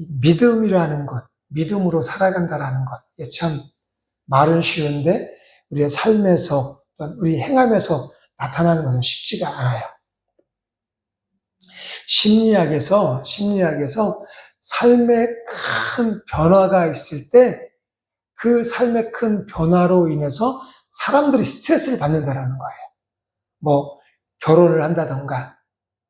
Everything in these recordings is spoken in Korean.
믿음이라는 것, 믿음으로 살아간다라는 것, 이게 참 말은 쉬운데 우리의 삶에서, 우리 행함에서 나타나는 것은 쉽지가 않아요. 심리학에서 삶의 큰 변화가 있을 때 그 삶의 큰 변화로 인해서 사람들이 스트레스를 받는다는 거예요. 뭐 결혼을 한다던가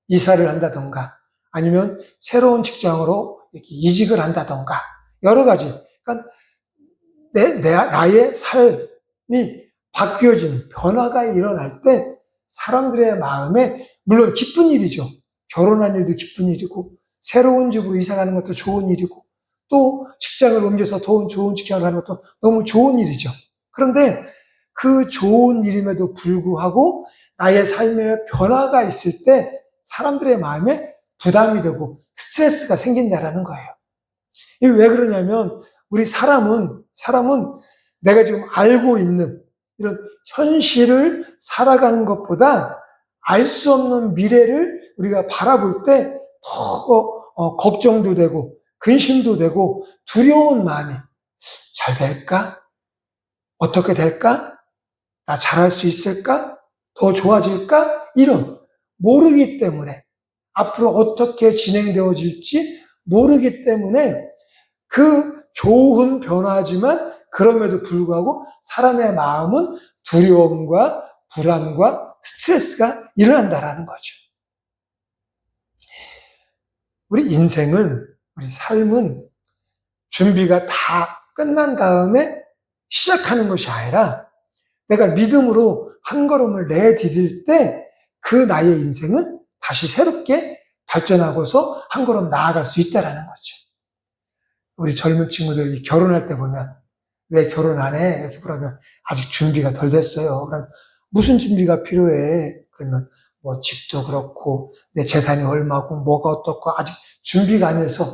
이사를 한다던가 아니면 새로운 직장으로 이렇게 이직을 한다던가 여러 가지. 그러니까 나의 삶이 바뀌어지는 변화가 일어날 때 사람들의 마음에 물론 기쁜 일이죠. 결혼한 일도 기쁜 일이고 새로운 집으로 이사 가는 것도 좋은 일이고 또 직장을 옮겨서 더 좋은 직장을 가는 것도 너무 좋은 일이죠. 그런데 그 좋은 일임에도 불구하고 나의 삶에 변화가 있을 때 사람들의 마음에 부담이 되고 스트레스가 생긴다라는 거예요. 이게 왜 그러냐면 우리 사람은 내가 지금 알고 있는 이런 현실을 살아가는 것보다 알 수 없는 미래를 우리가 바라볼 때 더 걱정도 되고 근심도 되고 두려운 마음이 잘 될까? 어떻게 될까? 나 잘할 수 있을까? 더 좋아질까? 이런 모르기 때문에 앞으로 어떻게 진행되어질지 모르기 때문에 그 좋은 변화지만 그럼에도 불구하고 사람의 마음은 두려움과 불안과 스트레스가 일어난다라는 거죠. 우리 인생은, 우리 삶은 준비가 다 끝난 다음에 시작하는 것이 아니라 내가 믿음으로 한 걸음을 내디딜 때 그 나의 인생은 다시 새롭게 발전하고서 한 걸음 나아갈 수 있다는 거죠. 우리 젊은 친구들이 결혼할 때 보면 왜 결혼 안 해? 이렇게 그러면 아직 준비가 덜 됐어요. 그럼 무슨 준비가 필요해? 그러면 뭐 집도 그렇고 내 재산이 얼마고 뭐가 어떻고 아직 준비가 안 돼서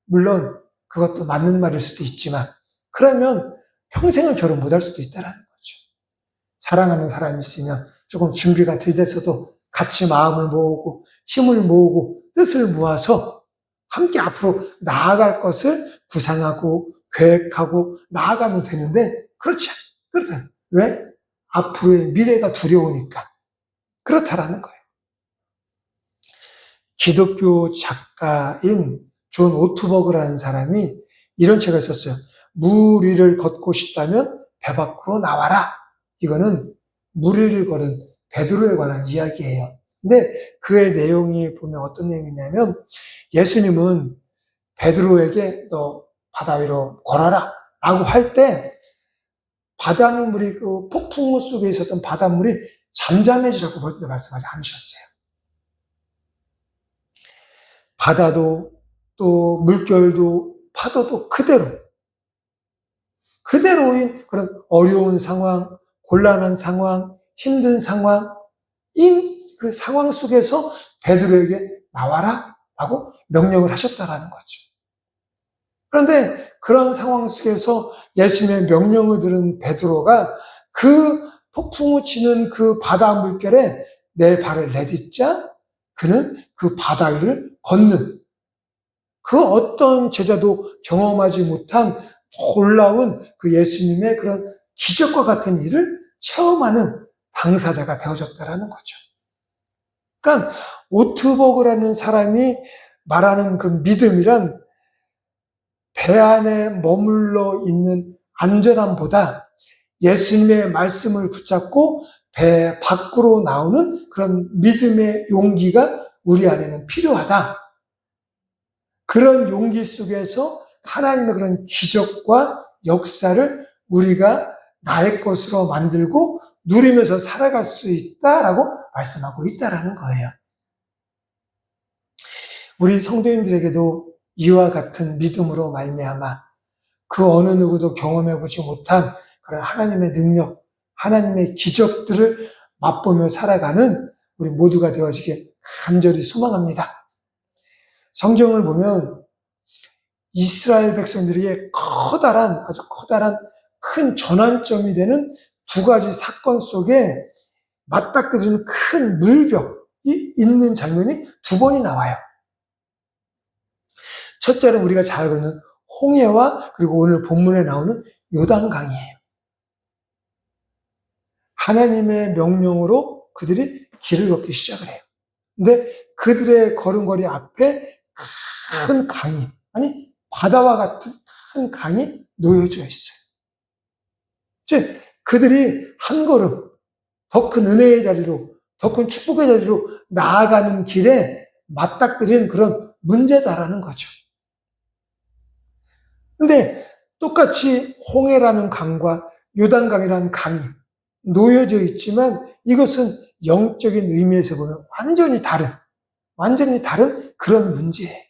물론 그것도 맞는 말일 수도 있지만 그러면 평생을 결혼 못할 수도 있다는 거죠. 사랑하는 사람이 있으면 조금 준비가 덜 됐어도 같이 마음을 모으고 힘을 모으고 뜻을 모아서 함께 앞으로 나아갈 것을 구상하고 계획하고 나아가면 되는데 그렇다. 왜? 앞으로의 미래가 두려우니까. 그렇다라는 거예요. 기독교 작가인 존 오트버그라는 사람이 이런 책을 썼어요. 물 위를 걷고 싶다면 배 밖으로 나와라. 이거는 물 위를 걸은 베드로에 관한 이야기예요. 근데 그의 내용이 보면 어떤 내용이냐면 예수님은 베드로에게 너 바다 위로 걸어라 라고 할 때 바닷물이 그 폭풍우 속에 있었던 바닷물이 잠잠해지라고 말씀하지 않으셨어요. 바다도 또 물결도 파도도 그대로인 그런 어려운 상황, 곤란한 상황, 힘든 상황, 그 상황 속에서 베드로에게 나와라 라고 명령을 하셨다라는 거죠. 그런데 그런 상황 속에서 예수님의 명령을 들은 베드로가 그 폭풍우 치는 그 바다 물결에 내 발을 내딛자 그는 그 바다 위를 걷는 그 어떤 제자도 경험하지 못한 놀라운 그 예수님의 그런 기적과 같은 일을 체험하는 당사자가 되어졌다라는 거죠. 그러니까 오트버그라는 사람이 말하는 그 믿음이란 배 안에 머물러 있는 안전함보다 예수님의 말씀을 붙잡고 배 밖으로 나오는 그런 믿음의 용기가 우리 안에는 필요하다. 그런 용기 속에서 하나님의 그런 기적과 역사를 우리가 나의 것으로 만들고 누리면서 살아갈 수 있다라고 말씀하고 있다라는 거예요. 우리 성도님들에게도 이와 같은 믿음으로 말미암아 그 어느 누구도 경험해보지 못한 그런 하나님의 능력, 하나님의 기적들을 맛보며 살아가는 우리 모두가 되어지길 간절히 소망합니다. 성경을 보면 이스라엘 백성들에게 아주 커다란 큰 전환점이 되는 두 가지 사건 속에 맞닥뜨리는 큰 물벽이 있는 장면이 두 번이 나와요. 첫째는 우리가 잘 알고 있는 홍해와 그리고 오늘 본문에 나오는 요단강이에요. 하나님의 명령으로 그들이 길을 걷기 시작을 해요. 근데 그들의 걸음걸이 앞에 큰 강이, 아니 바다와 같은 큰 강이 놓여져 있어요. 즉 그들이 한 걸음 더 큰 은혜의 자리로, 더 큰 축복의 자리로 나아가는 길에 맞닥뜨리는 그런 문제다라는 거죠. 근데 똑같이 홍해라는 강과 요단강이라는 강이 놓여져 있지만 이것은 영적인 의미에서 보면 완전히 다른 그런 문제예요.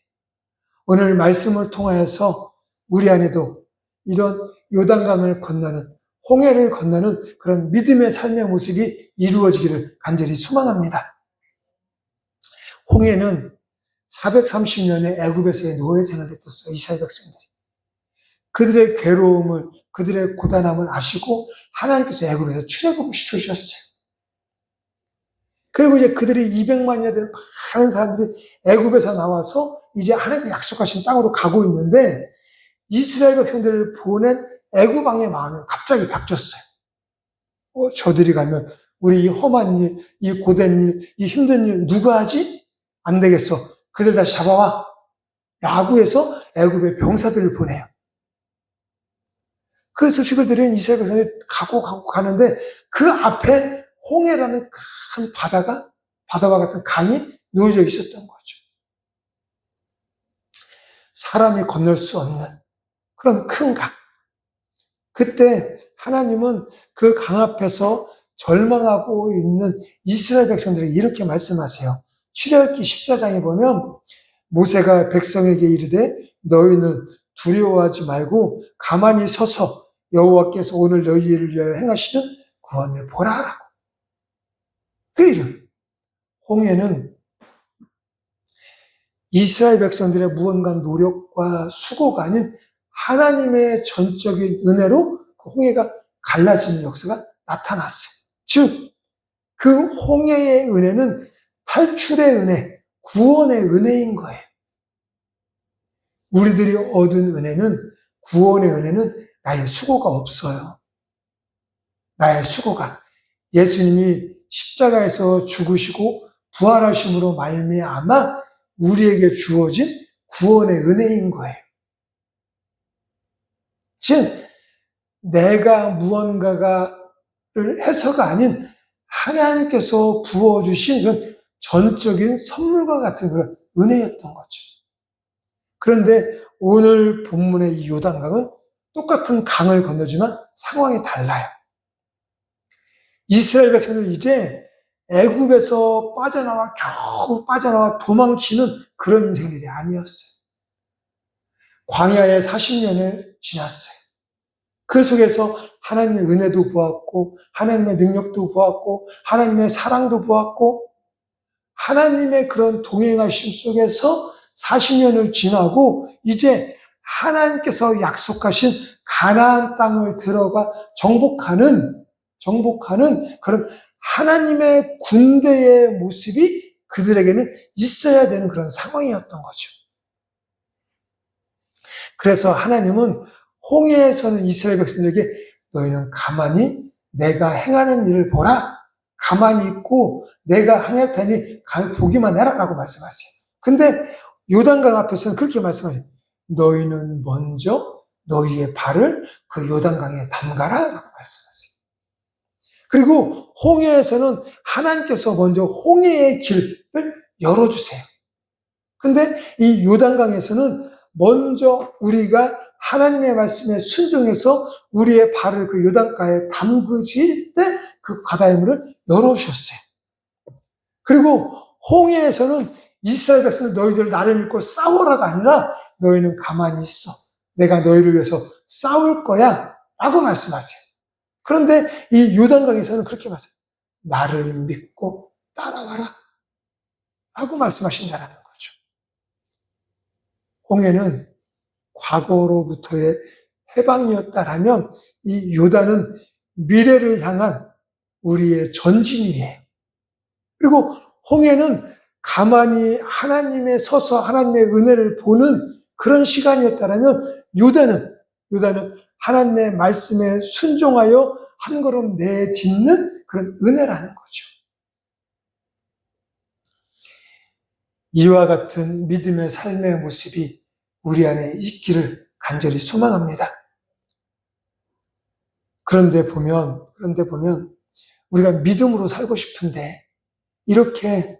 오늘 말씀을 통하여서 우리 안에도 이런 요단강을 건너는, 홍해를 건너는 그런 믿음의 삶의 모습이 이루어지기를 간절히 소망합니다. 홍해는 430년의 애굽에서의 노예 생활을 했었어요. 이스라엘 백성들이. 그들의 괴로움을, 그들의 고단함을 아시고 하나님께서 애굽에서 출애굽을 시켜주셨어요. 그리고 이제 그들이 200만이나 되는 많은 사람들이 애굽에서 나와서 이제 하나님께 약속하신 땅으로 가고 있는데 이스라엘 백성들을 보낸 애굽 왕의 마음이 갑자기 바뀌었어요. 저들이 가면 우리 이 험한 일, 이 고된 일, 이 힘든 일 누가 하지? 안 되겠어. 그들 다시 잡아와. 라고 해서 애굽의 병사들을 보내요. 그 소식을 들은 이스라엘 백성이 가고 가는데 그 앞에 홍해라는 큰 바다와 같은 강이 놓여져 있었던 거죠. 사람이 건널 수 없는 그런 큰 강. 그때 하나님은 그 강 앞에서 절망하고 있는 이스라엘 백성들에게 이렇게 말씀하세요. 출애굽기 14장에 보면 모세가 백성에게 이르되 너희는 두려워하지 말고 가만히 서서 여호와께서 오늘 너희를 위하여 행하시는 구원을 보라. 그 이름 홍해는 이스라엘 백성들의 무언가 노력과 수고가 아닌 하나님의 전적인 은혜로 그 홍해가 갈라지는 역사가 나타났어요. 즉, 그 홍해의 은혜는 탈출의 은혜, 구원의 은혜인 거예요. 우리들이 얻은 은혜는, 구원의 은혜는 나의 수고가 없어요. 나의 수고가. 예수님이 십자가에서 죽으시고 부활하심으로 말미암아 우리에게 주어진 구원의 은혜인 거예요. 즉, 내가 무언가를 해서가 아닌 하나님께서 부어주신 그런 전적인 선물과 같은 그런 은혜였던 거죠. 그런데 오늘 본문의 이 요단강은 똑같은 강을 건너지만 상황이 달라요. 이스라엘 백성은 이제 애굽에서 겨우 빠져나와 도망치는 그런 인생들이 아니었어요. 광야에 40년을 지났어요. 그 속에서 하나님의 은혜도 보았고 하나님의 능력도 보았고 하나님의 사랑도 보았고 하나님의 그런 동행하심 속에서 40년을 지나고 이제 하나님께서 약속하신 가나안 땅을 들어가 정복하는 그런 하나님의 군대의 모습이 그들에게는 있어야 되는 그런 상황이었던 거죠. 그래서 하나님은 홍해에서는 이스라엘 백성들에게 너희는 가만히 내가 행하는 일을 보라. 가만히 있고 내가 행할 테니 보기만 해라 라고 말씀하세요. 근데 요단강 앞에서는 그렇게 말씀하세요. 너희는 먼저 너희의 발을 그 요단강에 담가라 라고 말씀하세요. 그리고 홍해에서는 하나님께서 먼저 홍해의 길을 열어주세요. 근데 이 요단강에서는 먼저 우리가 하나님의 말씀에 순종해서 우리의 발을 그 요단가에 담그실 때 그 바다의 문을 열어주셨어요. 그리고 홍해에서는 이스라엘 백성들 너희들 나를 믿고 싸워라가 아니라 너희는 가만히 있어. 내가 너희를 위해서 싸울 거야 라고 말씀하세요. 그런데 이 요단강에서는 그렇게 말씀해요. 나를 믿고 따라와라 라고 말씀하신다는 거죠. 홍해는 과거로부터의 해방이었다라면 이 요단은 미래를 향한 우리의 전진이에요. 그리고 홍해는 가만히 하나님의 서서 하나님의 은혜를 보는 그런 시간이었다라면 유다는 하나님의 말씀에 순종하여 한 걸음 내딛는 그런 은혜라는 거죠. 이와 같은 믿음의 삶의 모습이 우리 안에 있기를 간절히 소망합니다. 그런데 보면 우리가 믿음으로 살고 싶은데 이렇게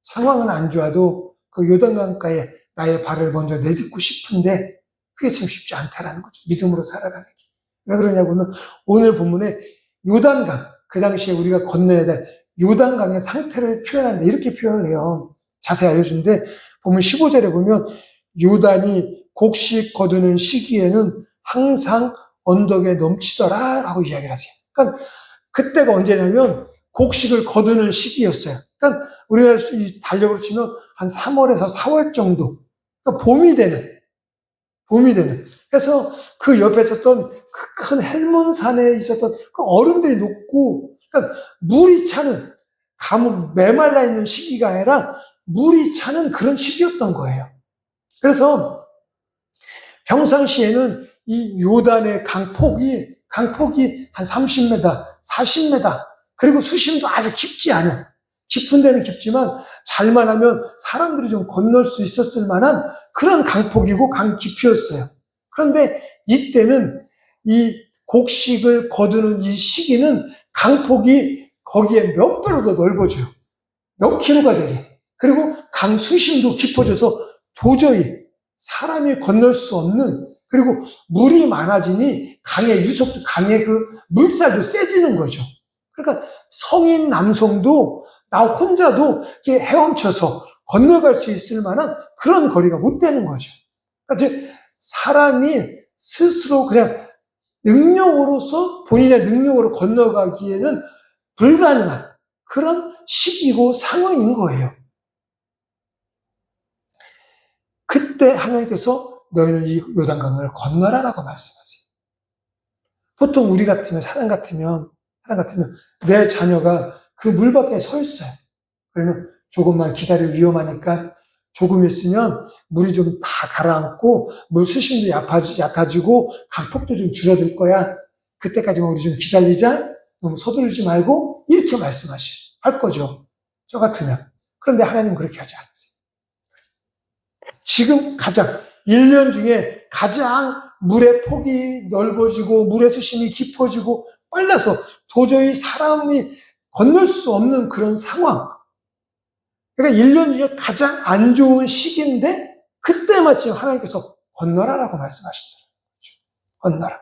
상황은 안 좋아도 그 요단강가에 나의 발을 먼저 내딛고 싶은데 그게 참 쉽지 않다라는 거죠. 믿음으로 살아가는 게. 왜 그러냐고는 오늘 본문에 요단강, 그 당시에 우리가 건너야 될 요단강의 상태를 표현한다. 이렇게 표현을 해요. 자세히 알려주는데 보면 15절에 보면 요단이 곡식 거두는 시기에는 항상 언덕에 넘치더라 라고 이야기를 하세요. 그러니까 그때가 언제냐면 곡식을 거두는 시기였어요. 그러니까 우리가 달력으로 치면 한 3월에서 4월 정도. 그러니까 봄이 되는. 그래서 그 옆에 있었던 그 큰 헬몬산에 있었던 그 얼음들이 녹고, 그러니까 물이 차는, 가뭄, 메말라 있는 시기가 아니라 물이 차는 그런 시기였던 거예요. 그래서 평상시에는 이 요단의 강폭이 한 30m, 40m, 그리고 수심도 아주 깊지 않은, 깊은 데는 깊지만 잘만 하면 사람들이 좀 건널 수 있었을 만한 그런 강폭이고 강 깊이였어요. 그런데 이때는 이 곡식을 거두는 이 시기는 강폭이 거기에 몇 배로 더 넓어져요. 몇 킬로가 되게. 그리고 강 수심도 깊어져서 도저히 사람이 건널 수 없는, 그리고 물이 많아지니 강의 유속도, 강의 그 물살도 세지는 거죠. 그러니까 성인 남성도 나 혼자도 헤엄쳐서 건너갈 수 있을 만한 그런 거리가 못 되는 거죠. 그러니까 즉 사람이 스스로 그냥 능력으로서 본인의 능력으로 건너가기에는 불가능한 그런 시기고 상황인 거예요. 그때 하나님께서 너희는 이 요단강을 건너라라고 말씀하세요. 보통 우리 같으면, 사람 같으면 내 자녀가 그 물 밖에 서 있어요. 그러면 조금만 기다려, 위험하니까 조금 있으면 물이 좀 다 가라앉고 물 수심도 얕아지고 강폭도 좀 줄어들 거야. 그때까지만 우리 좀 기다리자. 너무 서두르지 말고 이렇게 할 거죠. 저 같으면. 그런데 하나님은 그렇게 하지 않으세요. 지금 1년 중에 가장 물의 폭이 넓어지고 물의 수심이 깊어지고 빨라서 도저히 사람이 건널 수 없는 그런 상황. 그러니까 1년 중에 가장 안 좋은 시기인데 그때 마침 하나님께서 건너라라고 말씀하시더라고요. 건너라.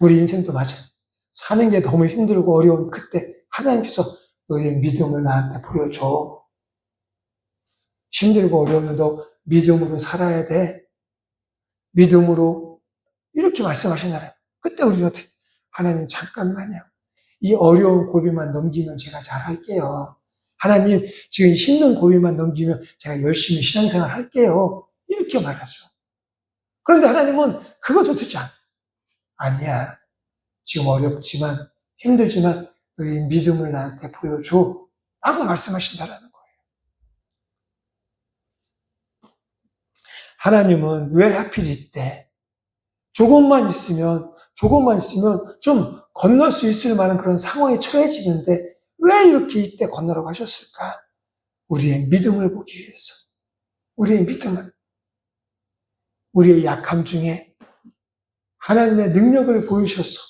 우리 인생도 마찬가지. 사는 게 너무 힘들고 어려운 그때 하나님께서 너의 믿음을 나한테 보여줘. 힘들고 어려우면 너 믿음으로 살아야 돼. 믿음으로 이렇게 말씀하시나요? 그때 우리는 어떻게, 하나님 잠깐만요. 이 어려운 고비만 넘기면 제가 잘할게요. 하나님 지금 힘든 고비만 넘기면 제가 열심히 신앙생활 할게요. 이렇게 말하죠. 그런데 하나님은 그것을 듣지 않아요. 아니야. 지금 어렵지만 힘들지만 너희 믿음을 나한테 보여줘. 라고 말씀하신다라는 거예요. 하나님은 왜 하필 이때 조금만 있으면 좀 건널 수 있을 만한 그런 상황이 처해지는데 왜 이렇게 이때 건너라고 하셨을까? 우리의 믿음을 보기 위해서. 우리의 믿음을. 우리의 약함 중에 하나님의 능력을 보이셔서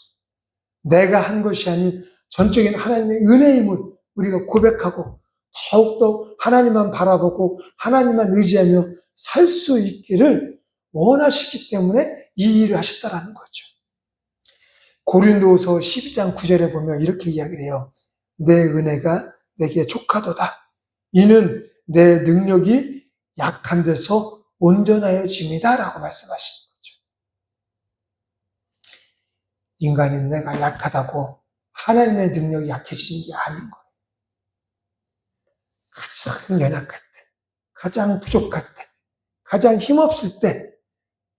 내가 한 것이 아닌 전적인 하나님의 은혜임을 우리가 고백하고 더욱더 하나님만 바라보고 하나님만 의지하며 살 수 있기를 원하시기 때문에 이 일을 하셨다라는 거죠. 고린도서 12장 9절에 보면 이렇게 이야기를 해요. 내 은혜가 내게 족하도다. 이는 내 능력이 약한 데서 온전하여집니다. 라고 말씀하시는 거죠. 인간인 내가 약하다고 하나님의 능력이 약해지는 게 아닌 거예요. 가장 연약할 때, 가장 부족할 때, 가장 힘없을 때,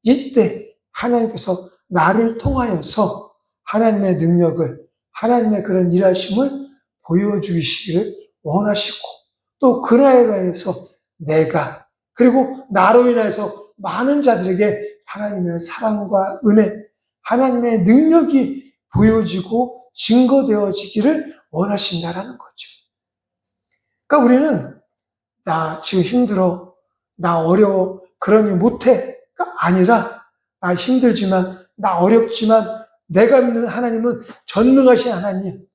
이때 하나님께서 나를 통하여서 하나님의 능력을, 하나님의 그런 일하심을 보여주시기를 원하시고 또 그라에 대해서 내가 그리고 나로 인해서 많은 자들에게 하나님의 사랑과 은혜, 하나님의 능력이 보여지고 증거되어지기를 원하신다라는 거죠. 그러니까 우리는 나 지금 힘들어, 나 어려워, 그러니 못해가 아니라 나 힘들지만, 나 어렵지만 내가 믿는 하나님은 전능하신 하나님,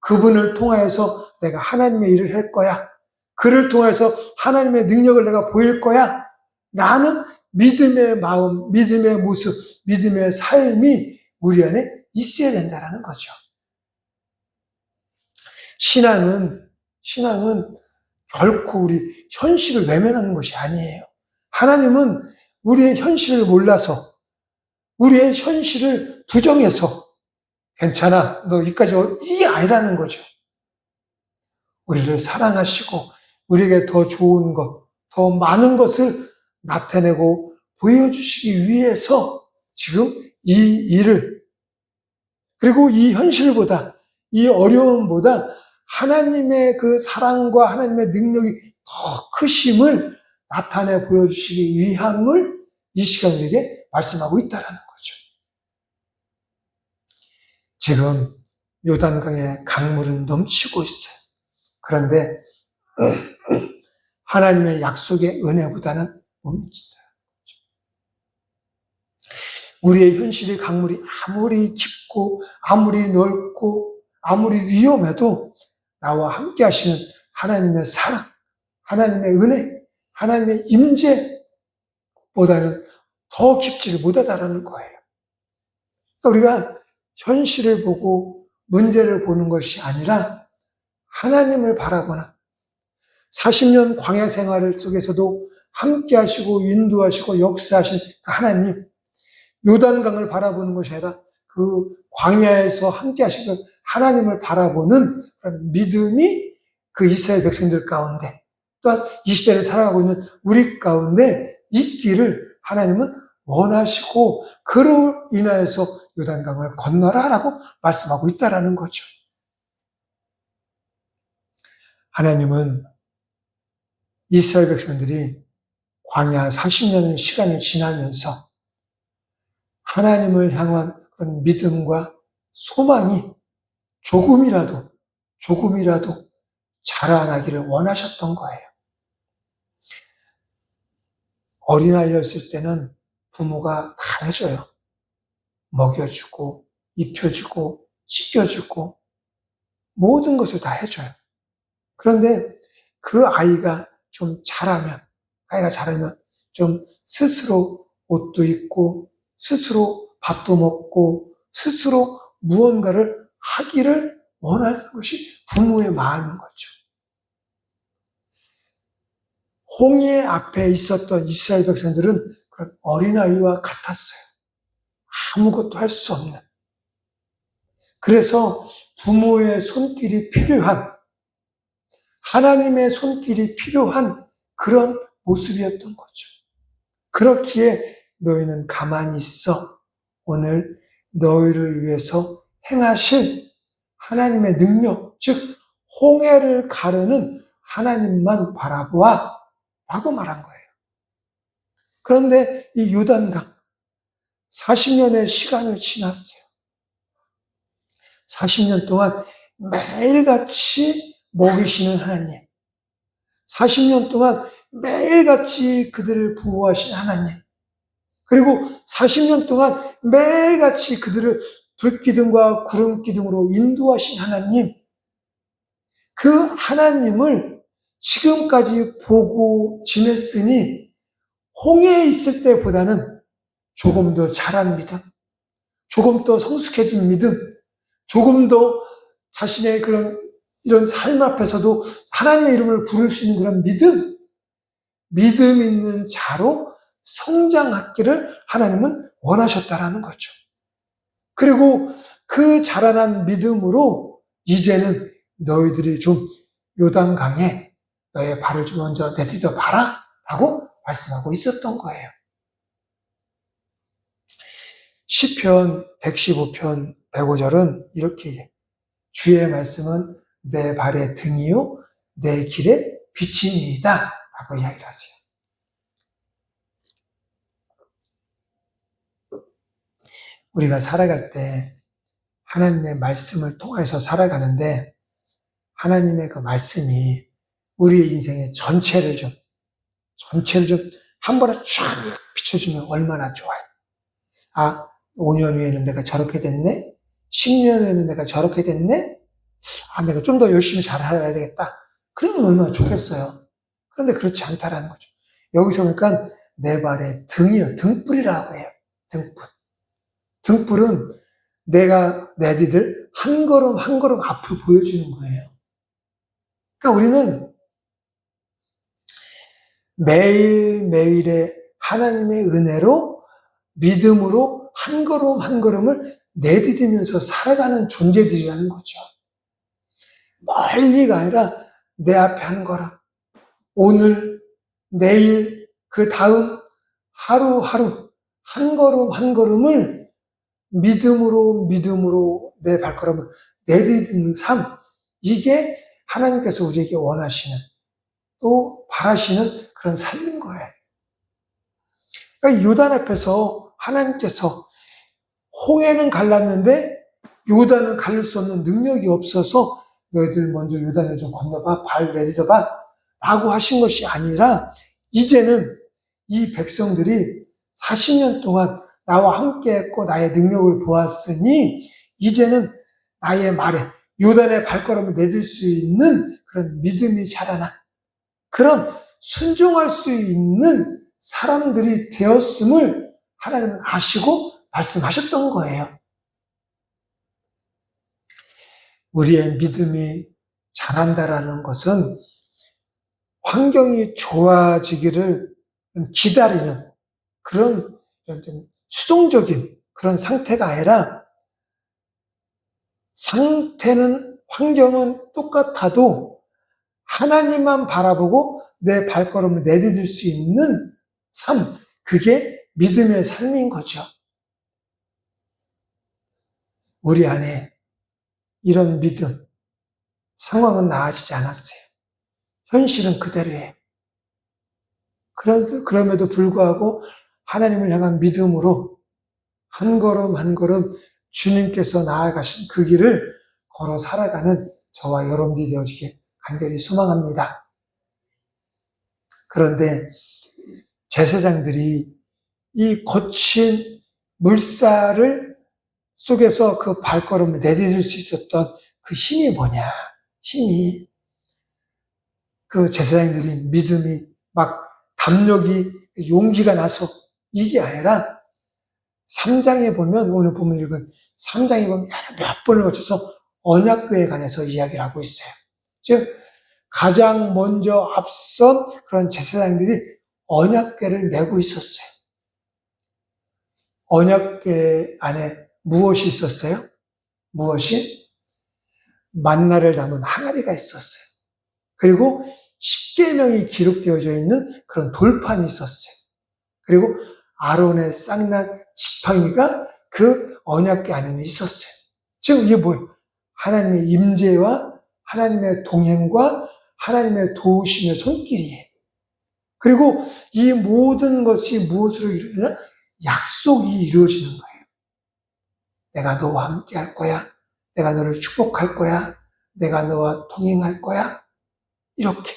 그분을 통하여서 내가 하나님의 일을 할 거야. 그를 통해서 하나님의 능력을 내가 보일 거야. 라는 믿음의 마음, 믿음의 모습, 믿음의 삶이 우리 안에 있어야 된다는 거죠. 신앙은 결코 우리 현실을 외면하는 것이 아니에요. 하나님은 우리의 현실을 몰라서, 우리의 현실을 부정해서 괜찮아, 너 여기까지 이게 아니라는 거죠. 우리를 사랑하시고 우리에게 더 좋은 것, 더 많은 것을 나타내고 보여주시기 위해서 지금 이 일을, 그리고 이 현실보다, 이 어려움보다 하나님의 그 사랑과 하나님의 능력이 더 크심을 나타내 보여주시기 위함을 이 시간 우리에게 말씀하고 있다는 거죠. 지금 요단강의 강물은 넘치고 있어요. 그런데 하나님의 약속의 은혜보다는 뭡니다. 우리의 현실의 강물이 아무리 깊고 아무리 넓고 아무리 위험해도 나와 함께 하시는 하나님의 사랑, 하나님의 은혜, 하나님의 임재보다는 더 깊지를 못하다라는 거예요. 우리가 현실을 보고 문제를 보는 것이 아니라 하나님을 바라보는 40년 광야 생활 속에서도 함께 하시고 인도하시고 역사하신 하나님, 요단강을 바라보는 것이 아니라 그 광야에서 함께 하시는 하나님을 바라보는 그런 믿음이 그 이스라엘 백성들 가운데, 또한 이 시대를 살아가고 있는 우리 가운데 있기를 하나님은 원하시고, 그로 인하여서 요단강을 건너라라고 말씀하고 있다라는 거죠. 하나님은 이스라엘 백성들이 광야 40년의 시간을 지나면서 하나님을 향한 그런 믿음과 소망이 조금이라도 자라나기를 원하셨던 거예요. 어린아이였을 때는 부모가 다 해줘요. 먹여주고, 입혀주고, 씻겨주고, 모든 것을 다 해줘요. 그런데 그 아이가 자라면 좀 스스로 옷도 입고, 스스로 밥도 먹고, 스스로 무언가를 하기를 원하는 것이 부모의 마음인 거죠. 홍해 앞에 있었던 이스라엘 백성들은 그런 어린아이와 같았어요. 아무것도 할 수 없는. 그래서 부모의 손길이 필요한, 하나님의 손길이 필요한 그런 모습이었던 거죠. 그렇기에 너희는 가만히 있어. 오늘 너희를 위해서 행하실 하나님의 능력, 즉 홍해를 가르는 하나님만 바라보아 라고 말한 거예요. 그런데 이 요단강 40년의 시간을 지났어요. 40년 동안 매일같이 먹이시는 하나님, 40년 동안 매일같이 그들을 보호하신 하나님, 그리고 40년 동안 매일같이 그들을 불기둥과 구름기둥으로 인도하신 하나님, 그 하나님을 지금까지 보고 지냈으니 홍해에 있을 때보다는 조금 더 자란 믿음, 조금 더 성숙해진 믿음, 조금 더 자신의 이런 삶 앞에서도 하나님의 이름을 부를 수 있는 그런 믿음 있는 자로 성장하기를 하나님은 원하셨다라는 거죠. 그리고 그 자라난 믿음으로 이제는 너희들이 좀 요단강에 너의 발을 좀 먼저 내딛어 봐라 라고 말씀하고 있었던 거예요. 시편 115편 105절은 이렇게 해요. 주의 말씀은 내 발의 등이요 내 길의 빛입니다 라고 이야기를 하세요. 우리가 살아갈 때 하나님의 말씀을 통해서 살아가는데 하나님의 그 말씀이 우리의 인생의 전체를 좀 한 번에 쫙 비춰주면 얼마나 좋아요. 아, 5년 후에는 내가 저렇게 됐네? 10년 후에는 내가 저렇게 됐네? 아, 내가 좀 더 열심히 잘 살아야 되겠다. 그러면 얼마나 좋겠어요. 그런데 그렇지 않다라는 거죠. 여기서 보니까 내 발에 등이요. 등불이라고 해요. 등불. 등불은 내 뒤를 한 걸음 한 걸음 앞으로 보여주는 거예요. 그러니까 우리는 매일매일의 하나님의 은혜로 믿음으로 한 걸음 한 걸음을 내디디면서 살아가는 존재들이라는 거죠. 멀리가 아니라 내 앞에 한 걸음, 오늘, 내일, 그 다음 하루하루 한 걸음 한 걸음을 믿음으로 내 발걸음을 내디디는 삶, 이게 하나님께서 우리에게 원하시는 또 바라시는 그런 삶인 거예요. 그러니까 요단 앞에서 하나님께서 홍해는 갈랐는데 요단은 갈릴 수 없는 능력이 없어서 너희들 먼저 요단을 좀 건너봐, 발 내딛어봐 라고 하신 것이 아니라 이제는 이 백성들이 40년 동안 나와 함께 했고 나의 능력을 보았으니 이제는 나의 말에 요단의 발걸음을 내딜 수 있는 그런 믿음이 자라난 그런 순종할 수 있는 사람들이 되었음을 하나님은 아시고 말씀하셨던 거예요. 우리의 믿음이 자란다라는 것은 환경이 좋아지기를 기다리는 그런 수동적인 그런 상태가 아니라 환경은 똑같아도 하나님만 바라보고 내 발걸음을 내디딜 수 있는 삶, 그게 믿음의 삶인 거죠. 우리 안에 이런 믿음, 상황은 나아지지 않았어요. 현실은 그대로예요. 그럼에도 불구하고 하나님을 향한 믿음으로 한 걸음 한 걸음 주님께서 나아가신 그 길을 걸어 살아가는 저와 여러분들이 되어지길 간절히 소망합니다. 그런데 제사장들이 이 거친 물살을 속에서 그 발걸음을 내디딜 수 있었던 그 힘이 뭐냐? 힘이 그 제사장들이 믿음이 막 담력이 용기가 나서 이게 아니라 3장에 보면 오늘 보면 읽은 3장에 보면 몇 번을 거쳐서 언약궤에 관해서 이야기를 하고 있어요. 즉 가장 먼저 앞선 그런 제사장들이 언약궤를 메고 있었어요. 언약궤 안에 무엇이 있었어요? 무엇이? 만나를 담은 항아리가 있었어요. 그리고 십계명이 기록되어져 있는 그런 돌판이 있었어요. 그리고 아론의 쌍난 지팡이가 그 언약궤 안에는 있었어요. 즉 이게 뭐예요? 하나님의 임재와 하나님의 동행과 하나님의 도우심의 손길이에요. 그리고 이 모든 것이 무엇으로 이루어지냐? 약속이 이루어지는 거예요. 내가 너와 함께 할 거야. 내가 너를 축복할 거야. 내가 너와 동행할 거야. 이렇게.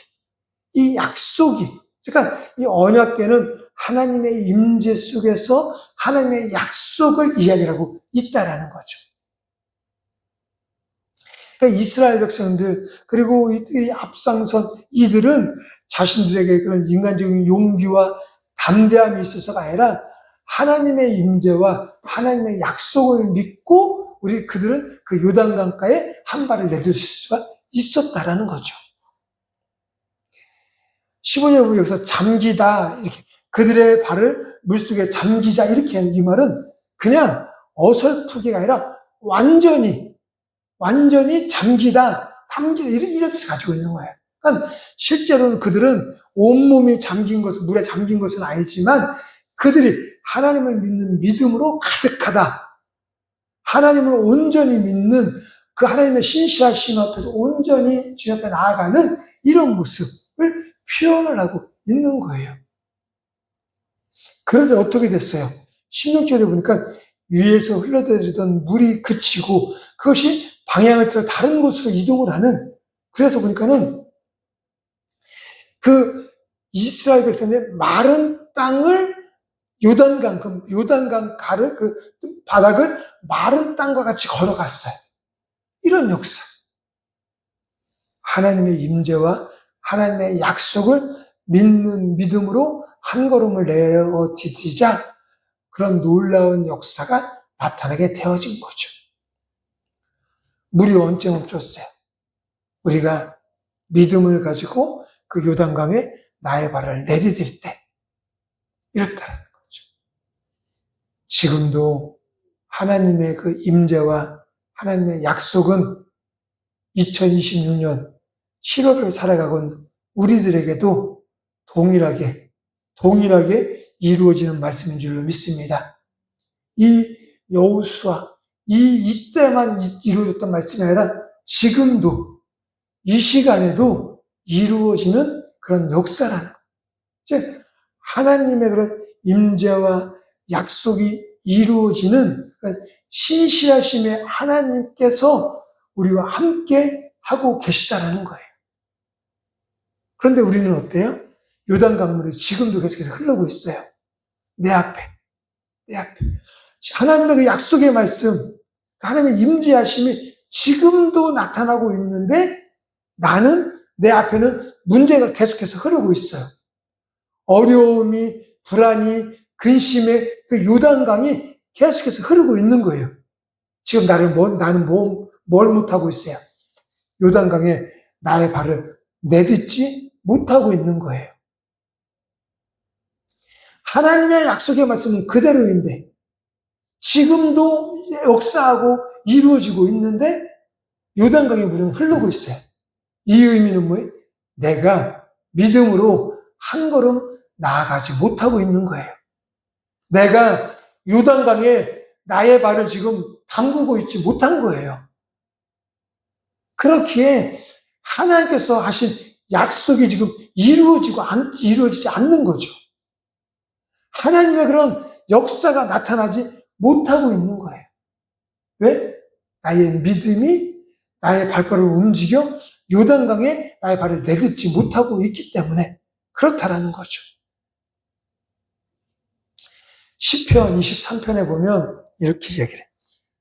이 약속이, 그러니까 이 언약궤는 하나님의 임재 속에서 하나님의 약속을 이야기하고 있다라는 거죠. 그러니까 이스라엘 백성들, 그리고 이 앞장선 이들은 자신들에게 그런 인간적인 용기와 담대함이 있어서가 아니라 하나님의 임재와 하나님의 약속을 믿고 그들은 그 요단강가에 한 발을 내딛을 수가 있었다라는 거죠. 15절 보면 여기서 잠기다, 이렇게 그들의 발을 물속에 잠기자, 이렇게 한 이 말은 그냥 어설프게가 아니라 완전히 잠기다, 탐지다, 이런 뜻을 가지고 있는 거예요. 그러니까 실제로는 그들은 온몸이 물에 잠긴 것은 아니지만 그들이 하나님을 믿는 믿음으로 가득하다. 하나님을 온전히 믿는 그 하나님의 신실하심 앞에서 온전히 주님 앞에 나아가는 이런 모습을 표현을 하고 있는 거예요. 그런데 어떻게 됐어요? 16절에 보니까 위에서 흘러내리던 물이 그치고 그것이 방향을 틀어 다른 곳으로 이동을 하는, 그래서 보니까는 그 이스라엘 백성의 마른 땅을 요단강 가를 그 바닥을 마른 땅과 같이 걸어갔어요. 이런 역사. 하나님의 임재와 하나님의 약속을 믿는 믿음으로 한 걸음을 내어 디디자 그런 놀라운 역사가 나타나게 되어진 거죠. 물이 언제 멈췄어요? 우리가 믿음을 가지고 그 요단강에 나의 발을 내디딜 때 이렇다는 거죠. 지금도 하나님의 그 임재와 하나님의 약속은 2026년 7월을 살아가고 있는 우리들에게도 동일하게 이루어지는 말씀인 줄로 믿습니다. 이 여호수아, 이때만 이루어졌던 말씀이 아니라 지금도 이 시간에도 이루어지는 그런 역사라는 즉 하나님의 그런 임재와 약속이 이루어지는 신실하심의 하나님께서 우리와 함께 하고 계시다라는 거예요. 그런데 우리는 어때요? 요단 강물이 지금도 계속해서 흐르고 있어요. 내 앞에. 하나님의 그 약속의 말씀, 하나님의 임재하심이 지금도 나타나고 있는데 나는 내 앞에는 문제가 계속해서 흐르고 있어요. 어려움이, 불안이, 근심의 그 요단강이 계속해서 흐르고 있는 거예요. 지금 나는 뭘 못하고 있어요? 요단강에 나의 발을 내딛지 못하고 있는 거예요. 하나님의 약속의 말씀은 그대로인데 지금도 역사하고 이루어지고 있는데 요단강의 물은 흐르고 있어요. 이 의미는 뭐예요? 내가 믿음으로 한 걸음 나아가지 못하고 있는 거예요. 내가 요단강에 나의 발을 지금 담그고 있지 못한 거예요. 그렇기에 하나님께서 하신 약속이 지금 이루어지지 않는 거죠. 하나님의 그런 역사가 나타나지 못하고 있는 거예요. 왜? 나의 믿음이 나의 발걸음을 움직여 요단강에 나의 발을 내딛지 못하고 있기 때문에 그렇다라는 거죠. 시편 23편에 보면 이렇게 얘기를 해요.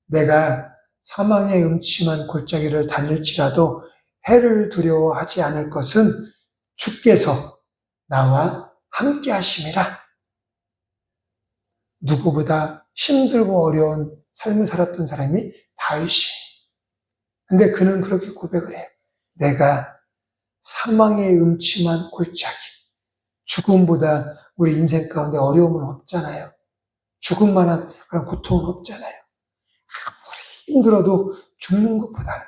내가 사망의 음침한 골짜기를 다닐지라도 해를 두려워하지 않을 것은 주께서 나와 함께 하심이라. 누구보다 힘들고 어려운 삶을 살았던 사람이 다윗이. 근데 그는 그렇게 고백을 해요. 내가 사망의 음침한 골짜기, 죽음보다 우리 인생 가운데 어려움은 없잖아요. 죽음만한 그런 고통은 없잖아요. 아무리 힘들어도 죽는 것보다는.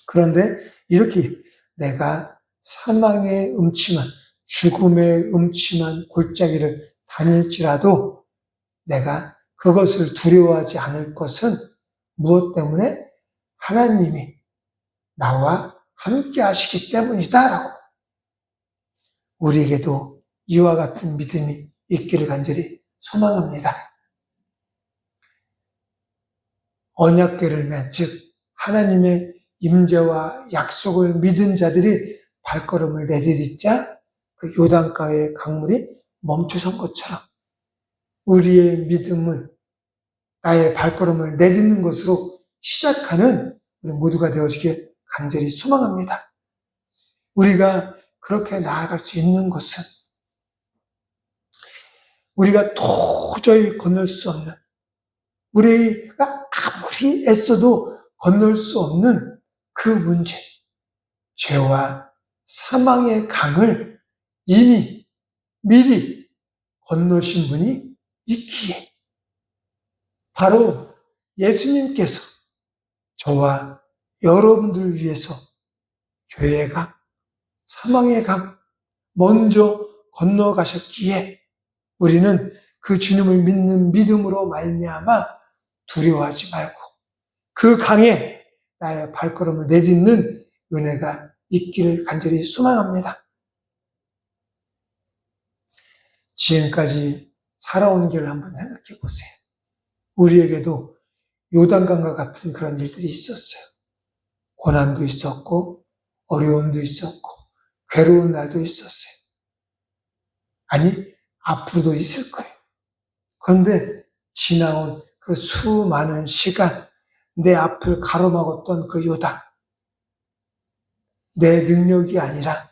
그런데 이렇게 내가 사망의 음침한, 죽음의 음침한 골짜기를 다닐지라도 내가 그것을 두려워하지 않을 것은 무엇 때문에? 하나님이 나와 함께 하시기 때문이다라고. 우리에게도 이와 같은 믿음이 있기를 간절히 소망합니다. 언약궤를 맨, 즉 하나님의 임재와 약속을 믿은 자들이 발걸음을 내디딛자 그 요단가의 강물이 멈춰선 것처럼 우리의 믿음을 나의 발걸음을 내딛는 것으로 시작하는 우리 모두가 되어지길 간절히 소망합니다. 우리가 그렇게 나아갈 수 있는 것은 우리가 도저히 건널 수 없는, 우리가 아무리 애써도 건널 수 없는 그 문제, 죄와 사망의 강을 이미 미리 건너신 분이 있기에 바로 예수님께서 저와 여러분들을 위해서 죄의 강, 사망의 강 먼저 건너가셨기에 우리는 그 주님을 믿는 믿음으로 말미암아 두려워하지 말고 그 강에 나의 발걸음을 내딛는 은혜가 있기를 간절히 소망합니다. 지금까지 살아온 길을 한번 생각해 보세요. 우리에게도 요단강과 같은 그런 일들이 있었어요. 고난도 있었고, 어려움도 있었고, 괴로운 날도 있었어요. 아니, 앞으로도 있을 거예요. 그런데 지나온 그 수많은 시간, 내 앞을 가로막았던 그 요단, 내 능력이 아니라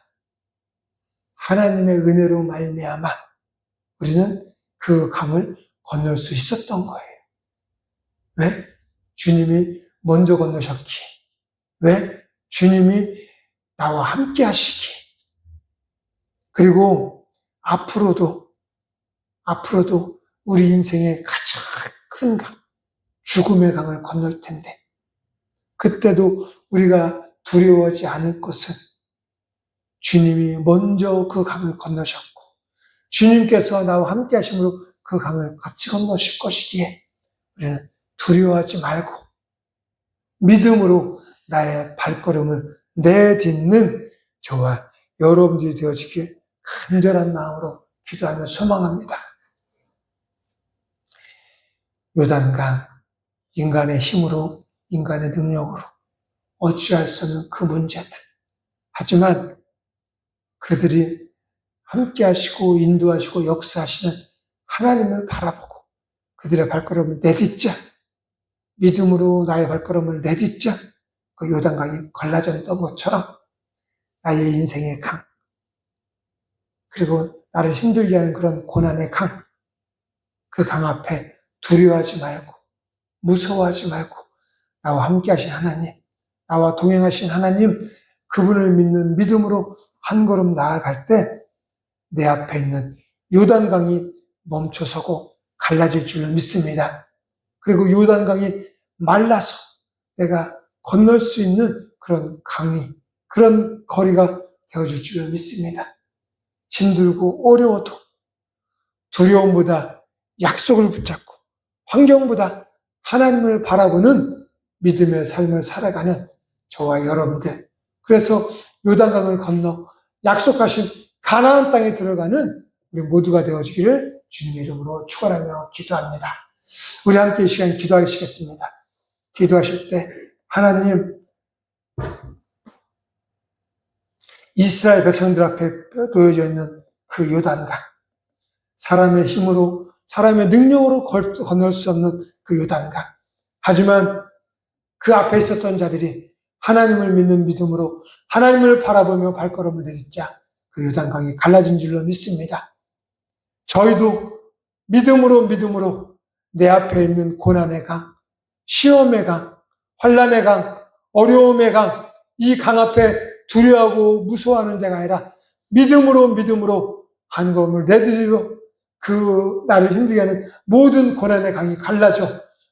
하나님의 은혜로 말미암아 우리는 그 강을 건널 수 있었던 거예요. 왜? 주님이 먼저 건너셨기에. 왜? 주님이 나와 함께 하시기에. 그리고 앞으로도 우리 인생의 가장 큰 강, 죽음의 강을 건널 텐데, 그때도 우리가 두려워하지 않을 것은 주님이 먼저 그 강을 건너셨고, 주님께서 나와 함께 하심으로 그 강을 같이 건너실 것이기에 우리는 두려워하지 말고 믿음으로 나의 발걸음을 내딛는 저와 여러분들이 되어지길 간절한 마음으로 기도하며 소망합니다. 요단강, 인간의 힘으로, 인간의 능력으로 어찌할 수 없는 그 문제들. 하지만 그들이 함께 하시고 인도하시고 역사하시는 하나님을 바라보고 그들의 발걸음을 내딛자. 믿음으로 나의 발걸음을 내딛자. 그 요단강이 갈라졌던 것처럼 나의 인생의 강, 그리고 나를 힘들게 하는 그런 고난의 강, 그 강 앞에 두려워하지 말고 무서워하지 말고 나와 함께 하신 하나님, 나와 동행하신 하나님, 그분을 믿는 믿음으로 한 걸음 나아갈 때 내 앞에 있는 요단강이 멈춰서고 갈라질 줄을 믿습니다. 그리고 요단강이 말라서 내가 건널 수 있는 그런 강이, 그런 거리가 되어줄 줄을 믿습니다. 힘들고 어려워도 두려움보다 약속을 붙잡고 환경보다 하나님을 바라보는 믿음의 삶을 살아가는 저와 여러분들, 그래서 요단강을 건너 약속하신 가나안 땅에 들어가는 우리 모두가 되어주기를 주님의 이름으로 축원하며 기도합니다. 우리 함께 이 시간 기도하시겠습니다. 기도하실 때 하나님, 이스라엘 백성들 앞에 놓여져 있는 그 요단강, 사람의 힘으로, 사람의 능력으로 건널 수 없는 그 요단강, 하지만 그 앞에 있었던 자들이 하나님을 믿는 믿음으로 하나님을 바라보며 발걸음을 내딛자 그 요단강이 갈라진 줄로 믿습니다. 저희도 믿음으로 내 앞에 있는 고난의 강, 시험의 강, 환난의 강, 어려움의 강, 이 강 앞에 두려워하고 무서워하는 자가 아니라 믿음으로 한 걸음을 내디디고 그 나를 힘들게 하는 모든 고난의 강이 갈라져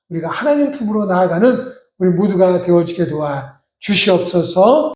우리가 하나님 품으로 나아가는 우리 모두가 되어지게 도와 주시옵소서.